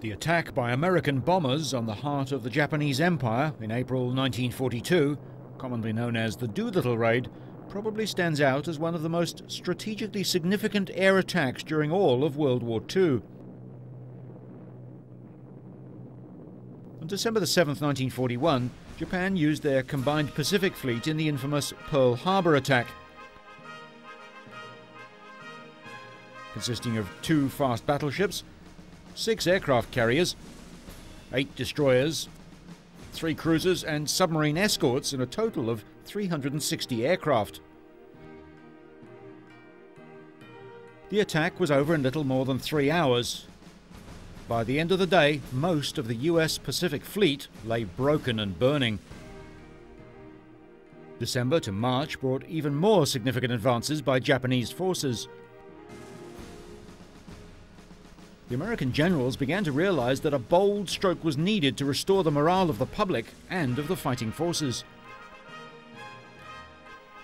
The attack by American bombers on the heart of the Japanese Empire in April 1942, commonly known as the Doolittle Raid, probably stands out as one of the most strategically significant air attacks during all of World War II. On December 7, 1941, Japan used their combined Pacific Fleet in the infamous Pearl Harbor attack. Consisting of 2 fast battleships, 6 aircraft carriers, 8 destroyers, 3 cruisers and submarine escorts, and a total of 360 aircraft. The attack was over in little more than 3 hours. By the end of the day, most of the US Pacific Fleet lay broken and burning. December to March brought even more significant advances by Japanese forces. The American generals began to realize that a bold stroke was needed to restore the morale of the public and of the fighting forces.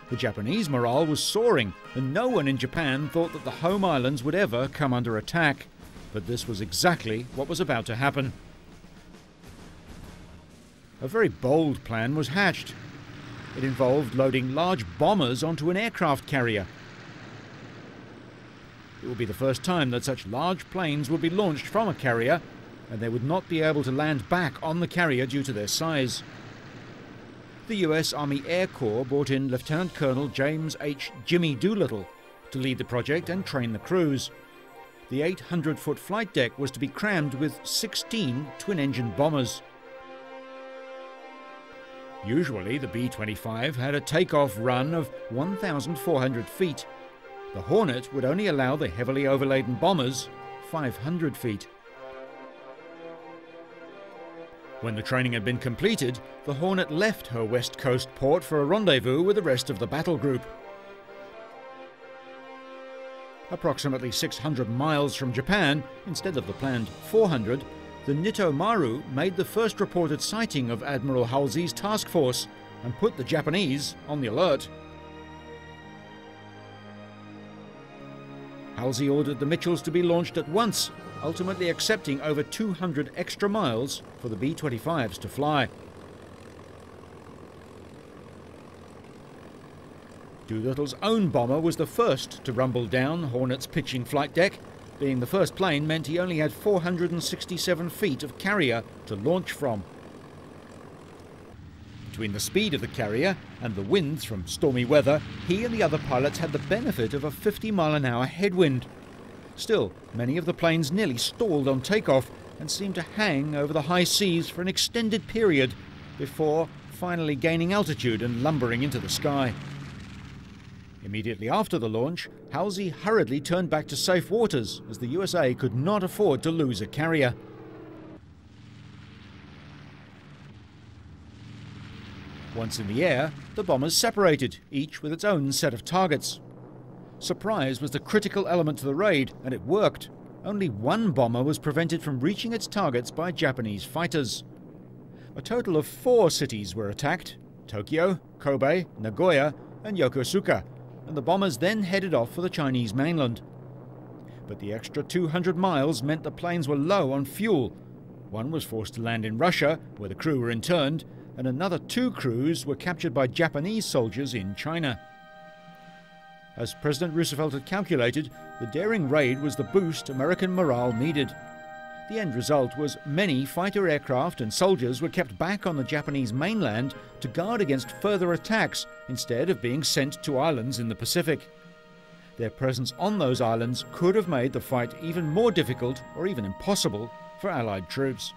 The Japanese morale was soaring, and no one in Japan thought that the home islands would ever come under attack. But this was exactly what was about to happen. A very bold plan was hatched. It involved loading large bombers onto an aircraft carrier. It would be the first time that such large planes would be launched from a carrier, and they would not be able to land back on the carrier due to their size. The US Army Air Corps brought in Lieutenant Colonel James H. Jimmy Doolittle to lead the project and train the crews. The 800-foot flight deck was to be crammed with 16 twin-engine bombers. Usually, the B-25 had a takeoff run of 1,400 feet. The Hornet would only allow the heavily overladen bombers 500 feet. When the training had been completed, the Hornet left her west coast port for a rendezvous with the rest of the battle group. Approximately 600 miles from Japan, instead of the planned 400, the Nitto Maru made the first reported sighting of Admiral Halsey's task force and put the Japanese on the alert. Halsey ordered the Mitchells to be launched at once, ultimately accepting over 200 extra miles for the B-25s to fly. Doolittle's own bomber was the first to rumble down Hornet's pitching flight deck. Being the first plane meant he only had 467 feet of carrier to launch from. Between the speed of the carrier and the winds from stormy weather, he and the other pilots had the benefit of a 50-mile-an-hour headwind. Still, many of the planes nearly stalled on takeoff and seemed to hang over the high seas for an extended period before finally gaining altitude and lumbering into the sky. Immediately after the launch, Halsey hurriedly turned back to safe waters as the USA could not afford to lose a carrier. Once in the air, the bombers separated, each with its own set of targets. Surprise was the critical element to the raid, and it worked. Only one bomber was prevented from reaching its targets by Japanese fighters. A total of 4 cities were attacked: Tokyo, Kobe, Nagoya, and Yokosuka, and the bombers then headed off for the Chinese mainland. But the extra 200 miles meant the planes were low on fuel. One was forced to land in Russia, where the crew were interned, and another 2 crews were captured by Japanese soldiers in China. As President Roosevelt had calculated, the daring raid was the boost American morale needed. The end result was many fighter aircraft and soldiers were kept back on the Japanese mainland to guard against further attacks instead of being sent to islands in the Pacific. Their presence on those islands could have made the fight even more difficult or even impossible for Allied troops.